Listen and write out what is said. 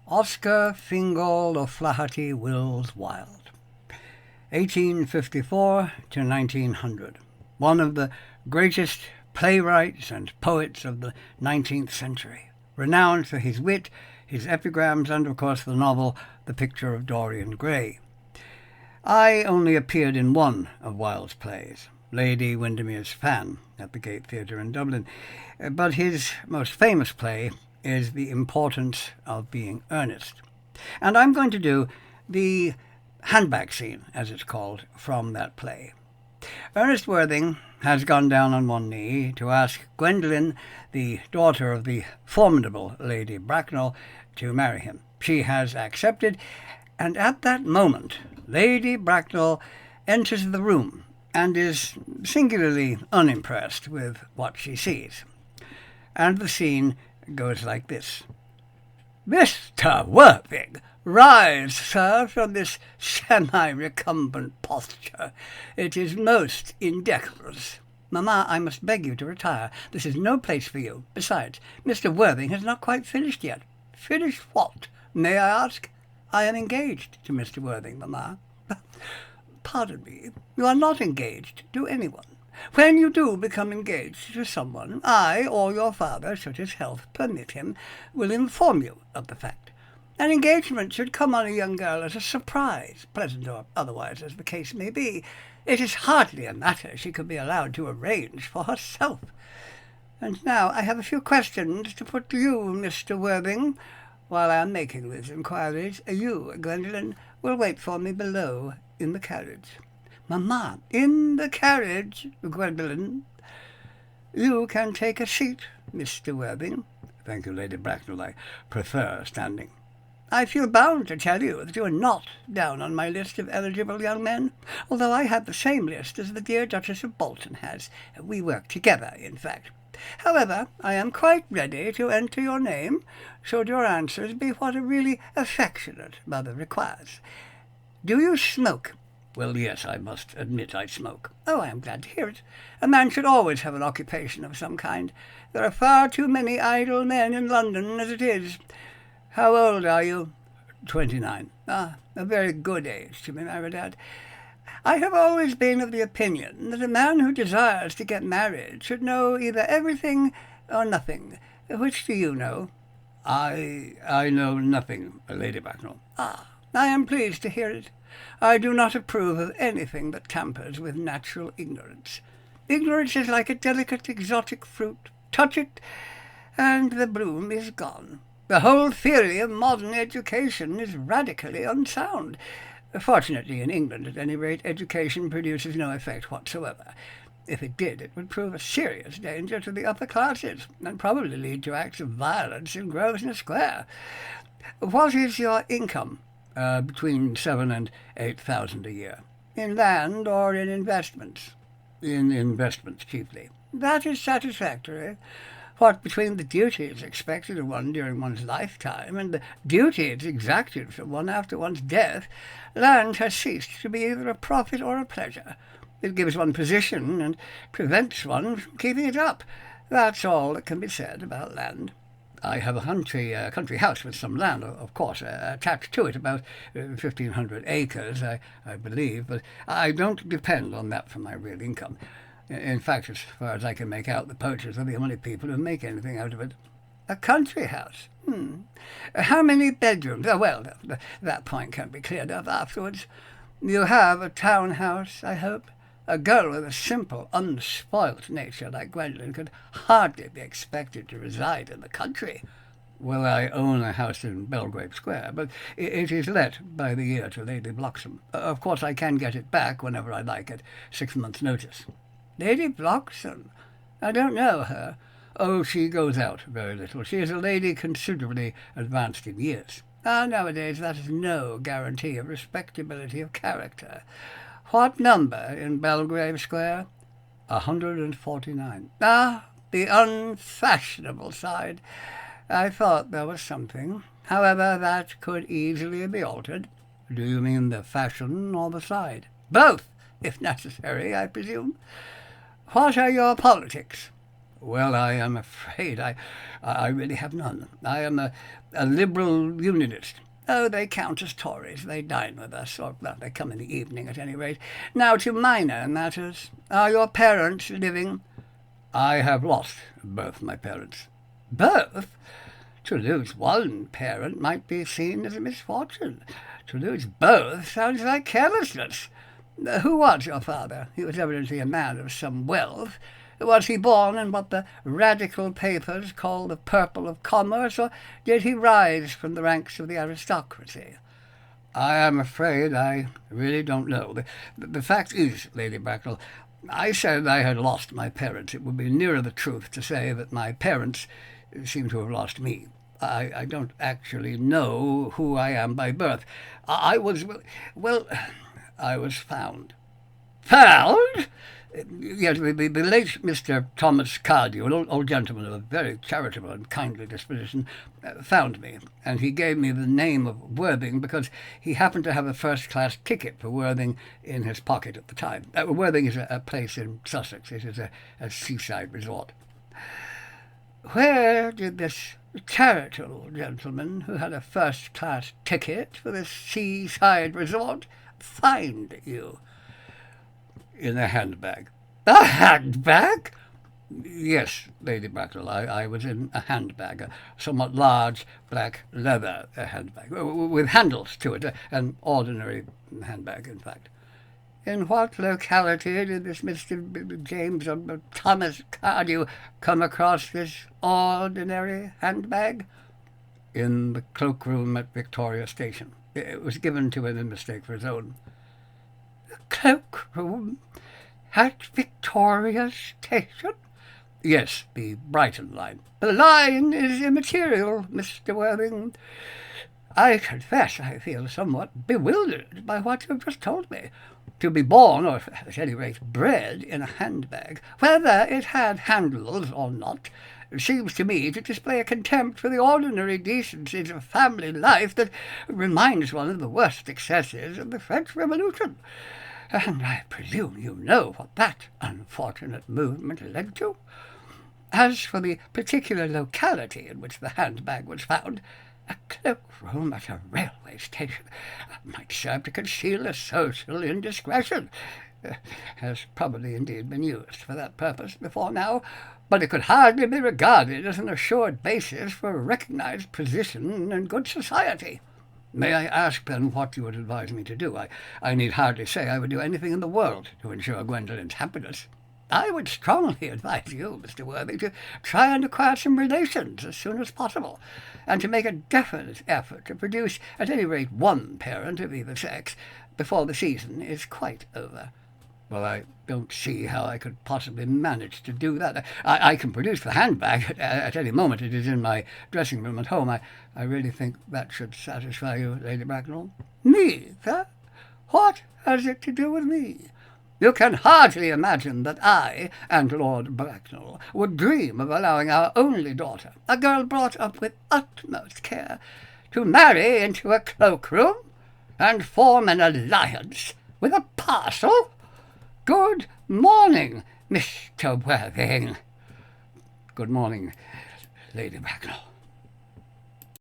Oscar Fingal O'Flaherty Wills Wilde, 1854 to 1900, one of the greatest playwrights and poets of the 19th century, renowned for his wit, his epigrams, and of course the novel The Picture of Dorian Gray. I only appeared in one of Wilde's plays, Lady Windermere's Fan, at the Gate Theatre in Dublin, but his most famous play is The Importance of Being Ernest. And I'm going to do the Handbag Scene, as it's called, from that play. Ernest Worthing has gone down on one knee to ask Gwendolen, the daughter of the formidable Lady Bracknell, to marry him. She has accepted, and at that moment Lady Bracknell enters the room and is singularly unimpressed with what she sees. And the scene goes like this. "Mr. Worthing, rise, sir, from this semi-recumbent posture. It is most indecorous. Mamma, I must beg you to retire. This is no place for you. Besides, Mr. Worthing has not quite finished yet." "Finished what, may I ask?" "I am engaged to Mr. Worthing, mamma." "Pardon me, you are not engaged to anyone. When you do become engaged to someone, I, or your father, should his health permit him, will inform you of the fact. An engagement should come on a young girl as a surprise, pleasant or otherwise as the case may be. It is hardly a matter she could be allowed to arrange for herself. And now I have a few questions to put to you, Mr. Worthing. While I am making these inquiries, you, Gwendolen, will wait for me below in the carriage." "Mamma, in the carriage, Gwendolen." "You can take a seat, Mr. Worthing." "Thank you, Lady Bracknell. I prefer standing." "I feel bound to tell you that you are not down on my list of eligible young men, although I have the same list as the dear Duchess of Bolton has. We work together, in fact. However, I am quite ready to enter your name, should your answers be what a really affectionate mother requires. Do you smoke?" "Well, yes, I must admit I smoke." "Oh, I am glad to hear it. A man should always have an occupation of some kind. There are far too many idle men in London as it is. How old are you?" 29. "Ah, a very good age to be married at. I have always been of the opinion that a man who desires to get married should know either everything or nothing. Which do you know?" I know nothing, Lady Bracknell." "Ah, I am pleased to hear it. I do not approve of anything that tampers with natural ignorance. Ignorance is like a delicate exotic fruit. Touch it, and the bloom is gone. The whole theory of modern education is radically unsound. Fortunately, in England, at any rate, education produces no effect whatsoever. If it did, it would prove a serious danger to the upper classes, and probably lead to acts of violence in Grosvenor Square. What is your income?" Between 7,000 and 8,000 a year." "In land or in investments?" "In investments, chiefly." "That is satisfactory. What between the duties expected of one during one's lifetime and the duties exacted from one after one's death, land has ceased to be either a profit or a pleasure. It gives one position and prevents one from keeping it up. That's all that can be said about land." "I have a country house with some land, of course, attached to it, about 1,500 acres, I believe, but I don't depend on that for my real income. In fact, as far as I can make out, the poachers are the only people who make anything out of it." "A country house? How many bedrooms? Oh, well, that point can be cleared up afterwards. You have a town house, I hope? A girl with a simple, unspoilt nature like Gwendolen could hardly be expected to reside in the country." "Well, I own a house in Belgrave Square, but it is let by the year to Lady Bloxham. Of course, I can get it back whenever I like at 6 months' notice." "Lady Bloxham? I don't know her." "Oh, she goes out very little. She is a lady considerably advanced in years." "Nowadays that is no guarantee of respectability of character. What number in Belgrave Square?" 149. The unfashionable side. I thought there was something. However, that could easily be altered." "Do you mean the fashion or the side?" "Both, if necessary, I presume. What are your politics?" Well, I am afraid I really have none. I am a liberal unionist. Oh, they count as Tories. They dine with us, or well, they come in the evening at any rate. Now to minor matters. Are your parents living? I have lost both my parents. Both? To lose one parent might be seen as a misfortune. To lose both sounds like carelessness. Who was your father? He was evidently a man of some wealth. Was he born in what the radical papers call the purple of commerce, or did he rise from the ranks of the aristocracy? I am afraid I really don't know. The fact is, Lady Bracknell, I said I had lost my parents. It would be nearer the truth to say that my parents seem to have lost me. I don't actually know who I am by birth. I was, well, I was found. Found? Yes, the late Mr. Thomas Cardew, an old gentleman of a very charitable and kindly disposition, found me, and he gave me the name of Worthing because he happened to have a first-class ticket for Worthing in his pocket at the time. Worthing is a place in Sussex. It is a seaside resort. Where did this charitable gentleman, who had a first-class ticket for this seaside resort, find you? In a handbag. A handbag? Yes, Lady Bracknell, I was in a handbag, a somewhat large black leather handbag, with handles to it, an ordinary handbag, in fact. In what locality did this Mr. James or Thomas Cardew come across this ordinary handbag? In the cloakroom at Victoria Station. It was given to him in mistake for his own. The cloakroom at Victoria Station? Yes, the Brighton line. The line is immaterial, Mr. Worthing. I confess I feel somewhat bewildered by what you have just told me. To be born, or at any rate bred, in a handbag, whether it had handles or not, seems to me to display a contempt for the ordinary decencies of family life that reminds one of the worst excesses of the French Revolution. And I presume you know what that unfortunate movement led to. As for the particular locality in which the handbag was found, a cloakroom at a railway station might serve to conceal a social indiscretion. Has probably indeed been used for that purpose before now, but it could hardly be regarded as an assured basis for a recognized position in good society. May I ask, then, what you would advise me to do? I need hardly say I would do anything in the world to ensure Gwendolen's happiness. I would strongly advise you, Mr. Worthing, to try and acquire some relations as soon as possible, and to make a definite effort to produce at any rate one parent of either sex before the season is quite over. Well, I don't see how I could possibly manage to do that. I can produce the handbag at any moment. It is in my dressing room at home. I really think that should satisfy you, Lady Bracknell. Me, sir? What has it to do with me? You can hardly imagine that I and Lord Bracknell would dream of allowing our only daughter, a girl brought up with utmost care, to marry into a cloakroom and form an alliance with a parcel. Good morning, Mr. Worthing. Good morning, Lady Bracknell.